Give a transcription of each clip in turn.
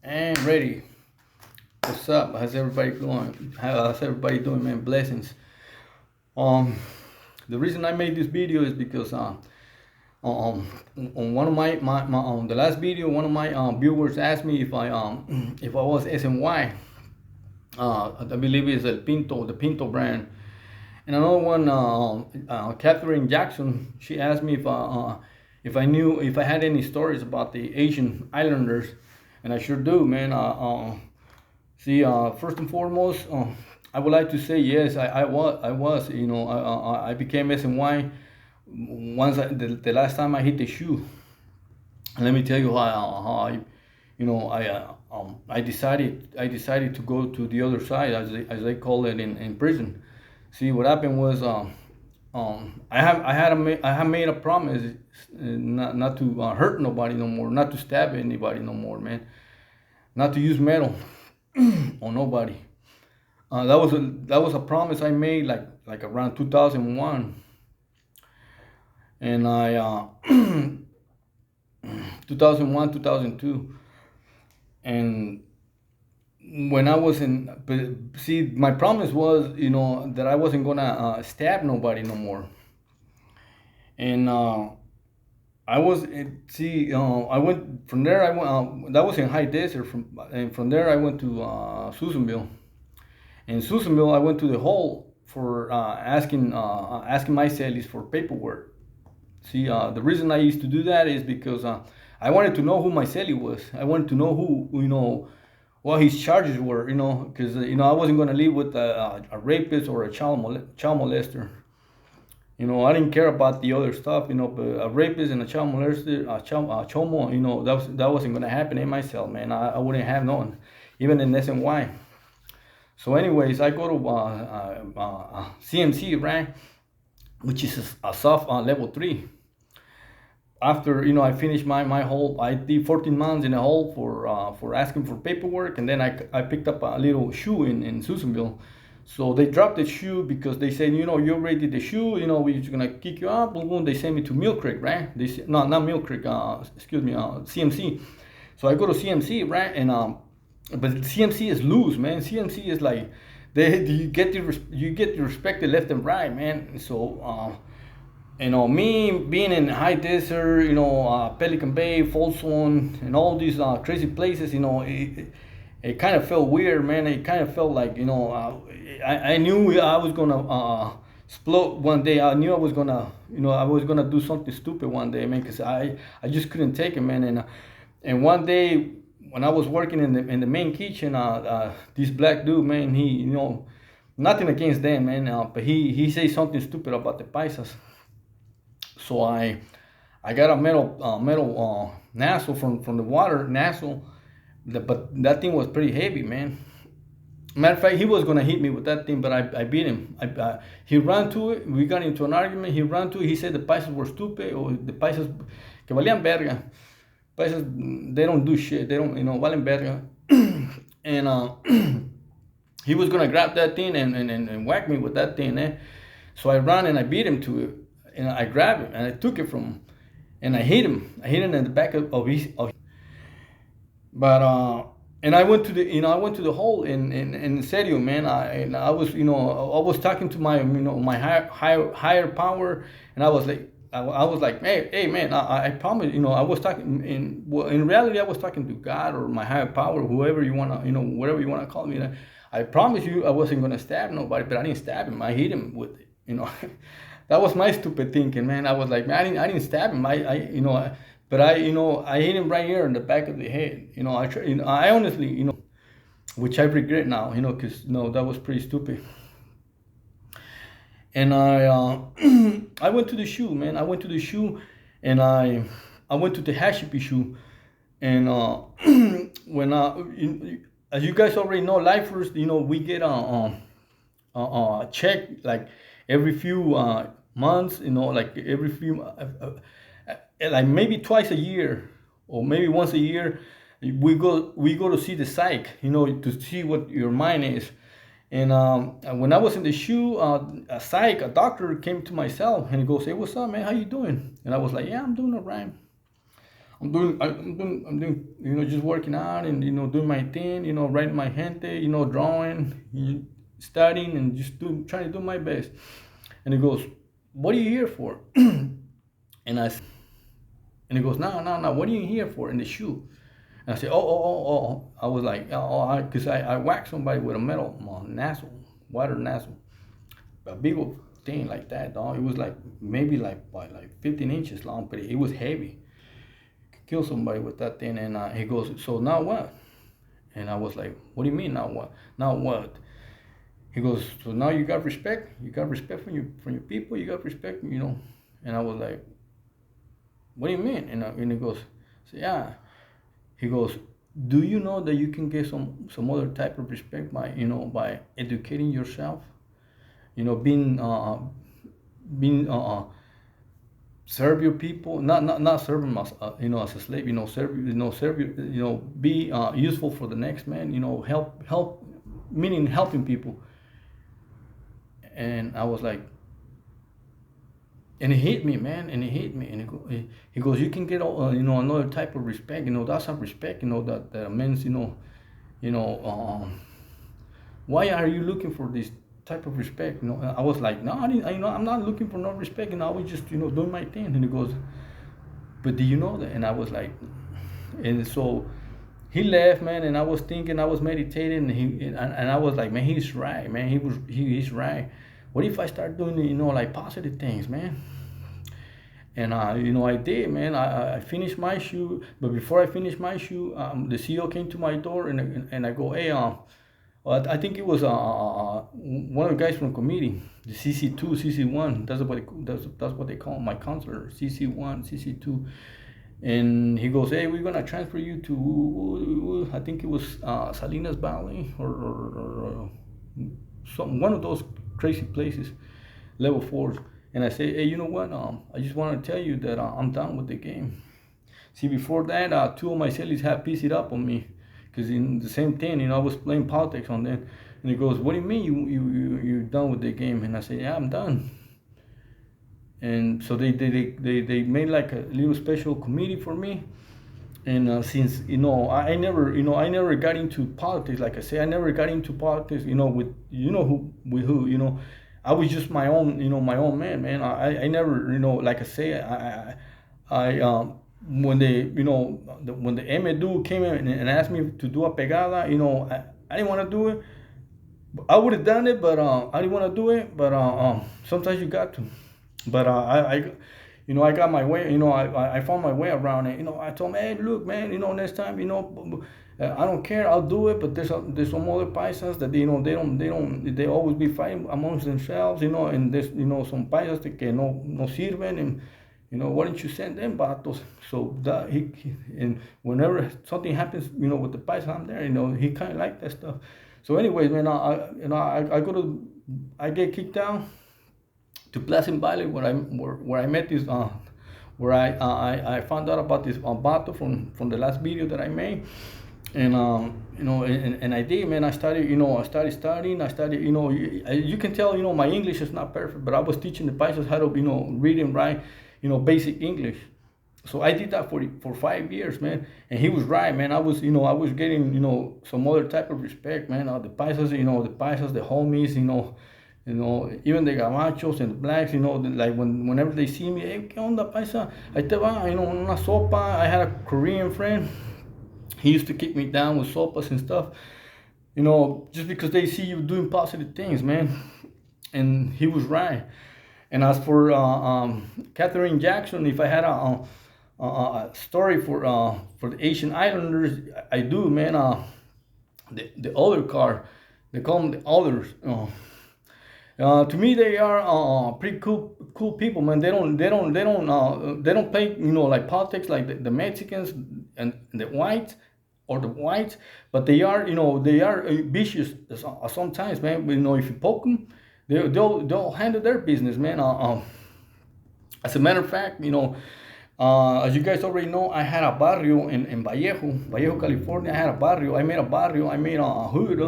And ready. What's up? How's everybody going? How's everybody doing, man? Blessings. Um, the reason I made this video is because on one of my the last video, one of my viewers asked me if I if I was SNY. I believe it's the Pinto brand. And another one, Catherine Jackson, she asked me if I knew if I had any stories about the Asian Islanders, and I sure do, man. See, first and foremost, I would like to say yes. I was, I became SNY once the last time I hit the shoe. And let me tell you how I decided to go to the other side, as they call it in prison. See, what happened was I have made a promise not to hurt nobody no more, not to stab anybody no more, man, not to use metal on nobody. That was a promise I made like around 2001, and I 2001 2002, and when I was in, but see, my promise was, that I wasn't gonna stab nobody no more. And I was, see, I went from there. I went. That was in High Desert. And from there, I went to Susanville. In Susanville, I went to the hall for asking my cellies for paperwork. See, the reason I used to do that is because I wanted to know who my celly was. I wanted to know what his charges were, because I wasn't going to live with a rapist or a child molester. I didn't care about the other stuff, but a rapist and a child molester, a chomo, that wasn't going to happen in my cell, man. I wouldn't have known, even in SNY. So, anyways, I go to CMC, right, which is a soft level 3. After I finished my whole, I did 14 months in a hole for asking for paperwork, and then I picked up a little shoe in Susanville. So they dropped the shoe because they said, you already did the shoe, we're just gonna kick you out. Boom, boom. They sent me to Mill Creek, right? They said, no, not Mill Creek. Excuse me, CMC. So I go to CMC, right, and but CMC is loose, man. CMC is like you get the respected left and right, man. So. Me being in High Desert, Pelican Bay, Folsom, and all these crazy places, it kind of felt weird, man. It kind of felt like, I knew I was gonna explode one day. I knew I was gonna do something stupid one day, man, because I just couldn't take it, man. And one day when I was working in the main kitchen, this black dude, man, he, nothing against them, man, but he said something stupid about the paisas. So I got a metal nozzle from the water nozzle, but that thing was pretty heavy, man. Matter of fact, he was gonna hit me with that thing, but I beat him. He ran to it. We got into an argument. He ran to it. He said the paisas were stupid, or the paisas que valían verga. Paisas, they don't do shit. They don't, valen verga. And he was gonna grab that thing and whack me with that thing, eh? So I ran and I beat him to it. And I grabbed it and I took it from him, and I hit him. I hit him in the back of his. But and I went to the hole in serio, man. I was talking to my higher power, and I was like, hey man, I promise, I was talking in reality, I was talking to God or my higher power, whoever you wanna, whatever you wanna call me. I promise you, I wasn't gonna stab nobody, but I didn't stab him. I hit him with it. That was my stupid thinking, man. I was like, man, I didn't stab him. But I hit him right here in the back of the head. I honestly, which I regret now, because that was pretty stupid. And I went to the shoe, man. I went to the shoe, and I went to the Hashipi shoe, and when as you guys already know, lifers, we get check like every few months, like every few, like maybe twice a year or maybe once a year, we go to see the psych, to see what your mind is. And when I was in the shoe, a doctor came to my cell and he goes, "Hey, what's up, man? How you doing?" And I was like, "Yeah, I'm doing all right." I'm doing, just working out and, doing my thing, writing my gente, drawing, studying, and just trying to do my best. And he goes, "What are you here for?" And and he goes, "No, no, no. What are you here for?" In the shoe. And I said, "Oh, oh, oh, oh." Oh." I was like, "Oh, because I whacked somebody with a metal nozzle, water nozzle, a big old thing like that, dog. It was like maybe like 15 inches long, but it was heavy. Kill somebody with that thing." And he goes, "So now what?" And I was like, "What do you mean now what? Now what?" He goes, "So now you got respect. You got respect from your people. You got respect. And I was like, "What do you mean?" And he goes, so, "Yeah." He goes, "Do you know that you can get some other type of respect by educating yourself? Being serve your people, not serve them as a slave. Be useful for the next man. Help, meaning helping people." And I was like, and it hit me, man, and it hit me. And he goes, "You can get another type of respect. That's a respect. That means you know why are you looking for this type of respect?" I was like, "No, I didn't, I'm not looking for no respect. I was just doing my thing." And he goes, "But do you know that?" And I was like, and so he left, man. And I was thinking, I was meditating, and I was like, "Man, he's right, man. He's right. What if I start doing like positive things, man?" And I did, man. I finished my shoe, but before I finished my shoe, the CEO came to my door, and I go, "Hey, well, I think it was one of the guys from committee, the CC2, CC1. That's what they call my counselor, CC1, CC2." And he goes, "Hey, we're gonna transfer you to, I think it was Salinas Valley or some one of those crazy places, level fours." And I say, "Hey, you know what? I just want to tell you that I'm done with the game." See, before that, two of my cellies had pieced it up on me, because in the same thing, I was playing politics on them. And he goes, "What do you mean you're done with the game?" And I say, "Yeah, I'm done." And so they made like a little special committee for me. And since I never got into politics. Like I say, I never got into politics, with who. I was just my own man. I never, like I say, when when the MDU came in and asked me to do a pegada, I didn't want to do it. I would have done it, but I didn't want to do it. But sometimes you got to. But I got my way. I found my way around it. I told him, "Hey, look, man. Next time, I don't care. I'll do it." But there's some other paisas that they always be fighting amongst themselves. And there's some paisas que no sirven. And why don't you send them vatos? So that and whenever something happens, with the paisa, I'm there. He kind of like that stuff. So anyways, man, I get kicked out to Pleasant Valley, where I met this where I found out about this Bato from the last video that I made. And and I did, man. I started studying. I started, you can tell, my English is not perfect, but I was teaching the paisas how to, read and write, basic English. So I did that for 5 years, man. And he was right, man. I was getting, some other type of respect, man. The paisas, the homies, even the gabachos and the blacks, like whenever they see me, "Hey, ¿qué onda, paisa? Ahí te va, una sopa." I had a Korean friend. He used to kick me down with sopas and stuff, just because they see you doing positive things, man. And he was right. And as for Catherine Jackson, if I had a story for the Asian Islanders, I do, man. The other car, they call them the others. To me, they are pretty cool people, man. They don't play, like politics, like the Mexicans and the whites, but they are vicious sometimes, man. If you poke them, they'll handle their business, man. As a matter of fact, as you guys already know, I had a barrio in Vallejo, California. I had a barrio. I made a barrio. I made a hood,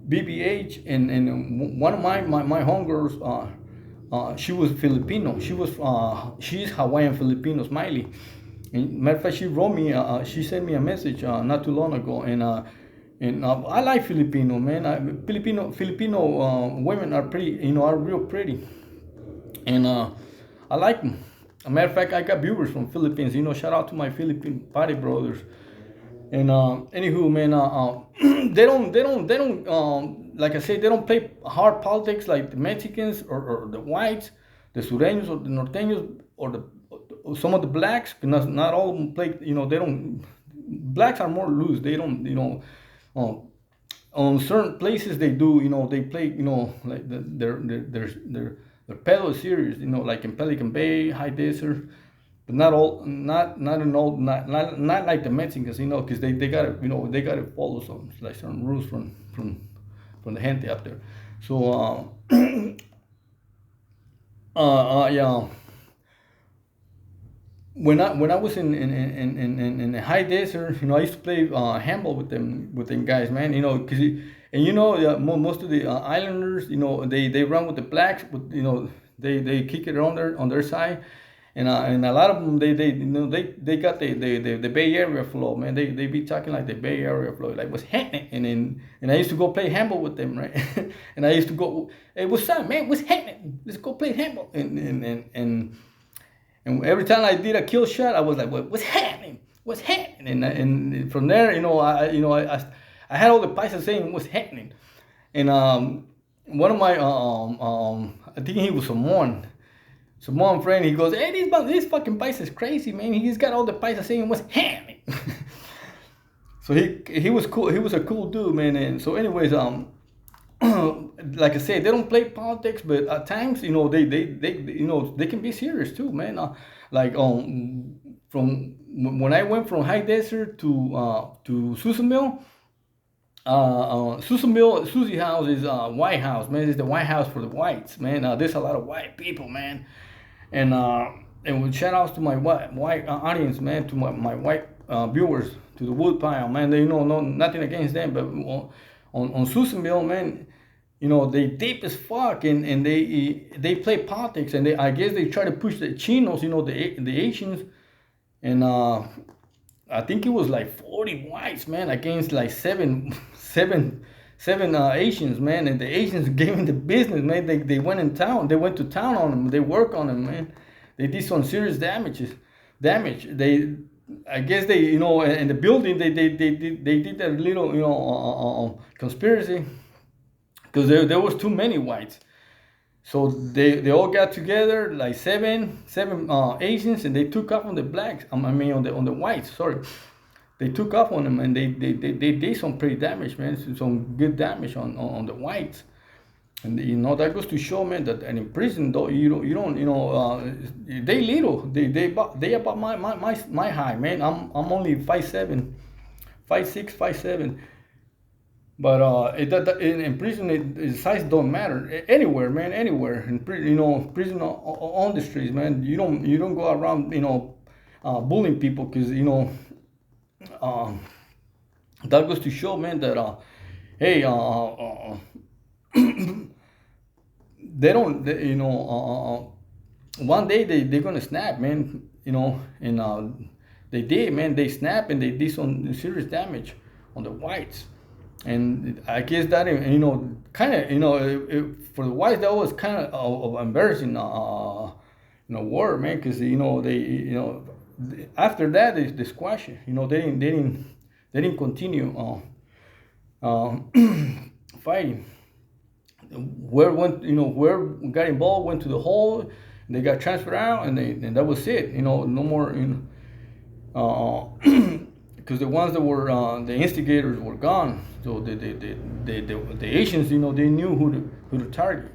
BBH, and one of my homegirls, she was Filipino. She's Hawaiian Filipino, Smiley. And matter of fact, she wrote me. She sent me a message not too long ago, and I like Filipino, man. Filipino women are pretty, are real pretty, and I like them. A matter of fact, I got viewers from Philippines. Shout out to my Philippine party brothers. And anywho, man, they don't like I said, they don't play hard politics like the Mexicans or the whites, the Sureños or the Norteños or some of the blacks. Not all of them play. They don't. Blacks are more loose. They don't. Uh, on certain places they do. They play. Like their pedal series. Like in Pelican Bay, High Desert. But not all, not in all, not like the Mexicans, because they gotta, they gotta follow some like certain rules from the gente up there. So, yeah, when I was in the high desert, I used to play handball with them guys, man. Most of the islanders, they run with the blacks, they kick it on their side. And a lot of them they got the Bay Area flow, man. They be talking like the Bay Area flow, like what's happening, and I used to go play handball with them, right? And I used to go, hey, what's up, man? What's happening? Let's go play handball. And every time I did a kill shot, I was like, what's happening? What's happening? And from there, I had all the paisas saying what's happening, and one of my I think he was Samoan friend, he goes, hey, this fucking paisa is crazy, man. He's got all the paisa saying what's happening. So he was cool. He was a cool dude, man. And so, anyways, like I said, they don't play politics, but at times, they can be serious too, man. From when I went from High Desert to Susanville. Susie House is White House, man. It's the White House for the whites, man. There's a lot of white people, man. And with shout outs to my white audience, man, to my white viewers, to the Woodpile, man. They no nothing against them, but on Susanville, man, they deep as fuck, and they play politics, and I guess they try to push the Chinos, the Asians, and I think it was like 40 whites, man, against like seven Asians, man, and the Asians gave them the business, man. They went in town. They went to town on them. They worked on them, man. They did some serious damage. I guess in the building they did that little conspiracy because there was too many whites. So they all got together, like seven Asians, and they took off on the blacks. On the whites. Sorry, they took off on them, and they did some pretty damage, man. Some good damage on the whites. And that goes to show, man, that and in prison though they little they about my height, man. I'm only 5'7", 5'6", 5'7". But in prison, size don't matter anywhere, man. Anywhere in prison on the streets, man. You don't go around, bullying people because that goes to show, man, that hey, they don't, one day they're gonna snap, man. And they did, man. They snap and they did some serious damage on the whites. And I guess that kind of for the whites that was kind of embarrassing word, man, because they after that they squashed it. They didn't continue fighting. Where got involved went to the hole. They got transferred out, and that was it. No more. Because the ones that were the instigators were gone, so the Asians, they knew who to target.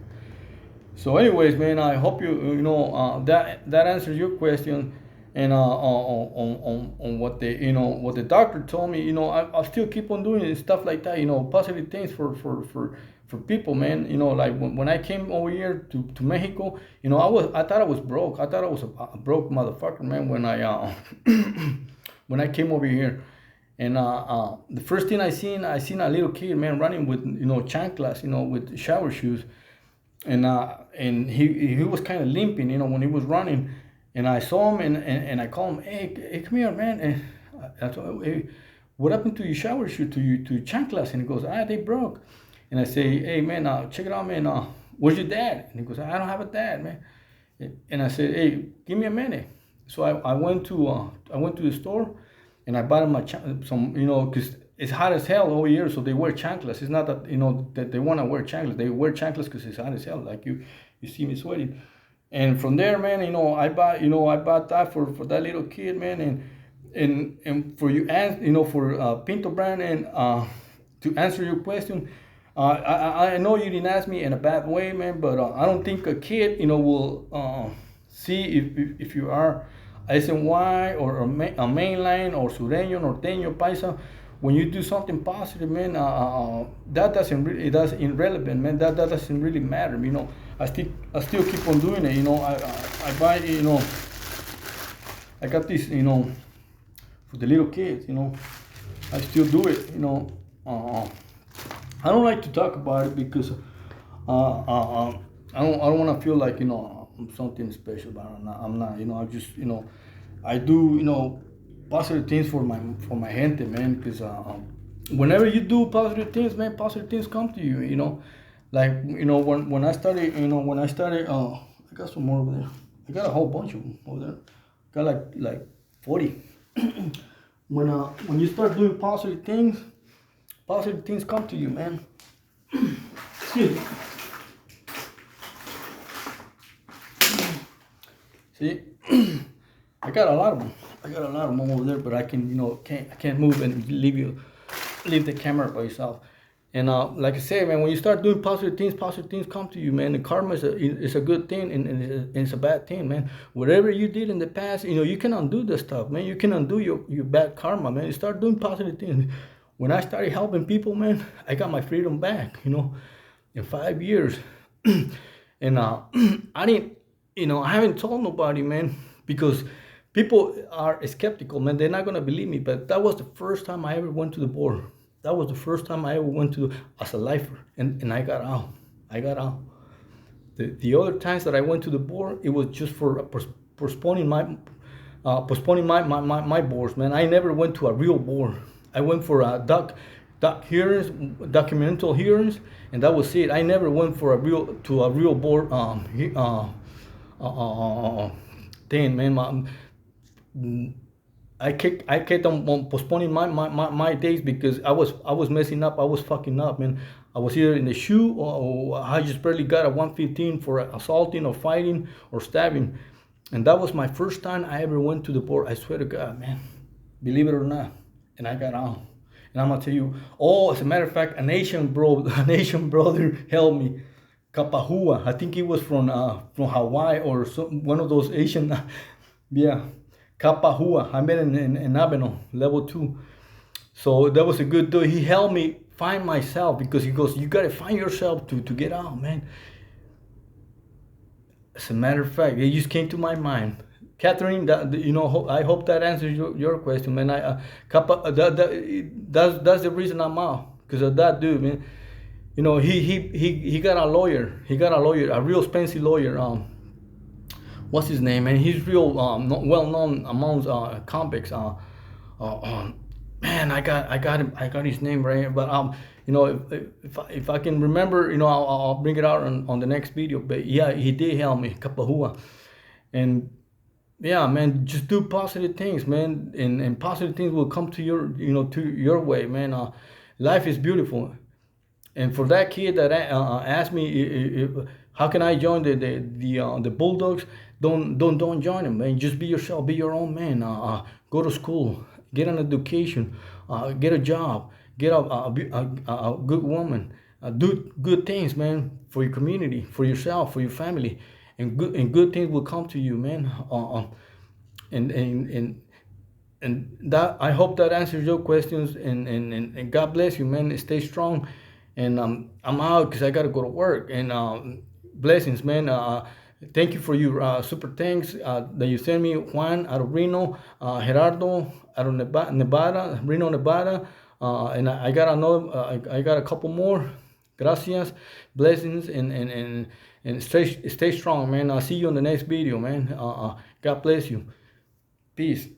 So, anyways, man, I hope that answers your question. And on what the doctor told me, I'll still keep on doing stuff like that, positive things for people, man. Like when I came over here to Mexico, I thought I was broke. I thought I was a broke motherfucker, man, when I when I came over here. And the first thing I seen a little kid, man, running with chanclas, with shower shoes, and he was kind of limping, when he was running. And I saw him, and I called him, hey, come here, man. And I told him, hey, what happened to your shower shoe, to your chanclas? And he goes, they broke. And I say, hey, man, check it out, man. Where's your dad? And he goes, I don't have a dad, man. And I said, hey, give me a minute. So I went to the store, and I bought him some, because it's hot as hell all year, so they wear chanclas. It's not that, that they want to wear chanclas. They wear chanclas because it's hot as hell. Like you see me sweating. And from there, man, I bought that for that little kid, man, and for you, and for Pinto brand, and to answer your question, I know you didn't ask me in a bad way, man, but I don't think a kid, will see if you are SNY or a mainline or sureño, norteño, paisa. When you do something positive, man, that that's irrelevant, man. That doesn't really matter, I still keep on doing it, I buy, I got this, for the little kids, I still do it, I don't like to talk about it because I don't want to feel like I'm something special, but I'm not. I just I do positive things for my gente, man. Because whenever you do positive things, man, positive things come to you. Like when I started, I got some more over there. I got a whole bunch of them over there. Got like 40. When you start doing positive things come to you, man. Excuse me. See, I got a lot of them. Over there, but I can, I can't move and leave the camera by yourself. And like I say, man, when you start doing positive things come to you, man. And karma is a good thing, and it's a bad thing, man. Whatever you did in the past, you can undo the stuff, man. You can undo your bad karma, man. You start doing positive things. When I started helping people, man, I got my freedom back, in 5 years. And I didn't, I haven't told nobody, man, because people are skeptical, man. They're not gonna believe me, but that was the first time I ever went to the board. That was the first time I ever went to as a lifer, and I got out. The other times that I went to the board, it was just for postponing my boards, man. I never went to a real board. I went for a duck hearings, documental hearings, and that was it. I never went for a real board thing, man. I kept on postponing my days because I was messing up. I was fucking up, man. I was either in the shoe, or I just barely got a 115 for assaulting or fighting or stabbing. And that was my first time I ever went to the board. I swear to God, man. Believe it or not. And I got out. And I'm gonna tell you, as a matter of fact, a Asian brother helped me. Kapahua. I think he was from Hawaii or one of those Asian. Yeah. Kapahua. I met in Abeno, level 2. So that was a good dude. He helped me find myself because he goes, you got to find yourself to get out, man. As a matter of fact, it just came to my mind. Catherine, I hope that answers your question, man. That's the reason I'm out, because of that dude, man. He got a lawyer. He got a lawyer, a real expensive lawyer. What's his name, man? He's real well known amongst convicts. Man, I got him. I got his name right, but if I can remember, I'll bring it out on the next video. But yeah, he did help me, Kapahua, and yeah, man, just do positive things, man, and positive things will come to your way, man. Life is beautiful, and for that kid that asked me how can I join the Bulldogs, don't join them, man. Just be yourself, be your own man. Go to school, get an education, get a job, get a good woman, do good things, man, for your community, for yourself, for your family. And good things will come to you, man. And that, I hope that answers your questions. And God bless you, man. Stay strong. And I'm out because I gotta go to work. And blessings, man. Thank you for your super thanks that you sent me. Juan out of Reno, Gerardo out of Nevada, Reno, Nevada. And I got another. I got a couple more Gracias, blessings, and stay strong, man. I'll see you on the next video, man. God bless you. Peace.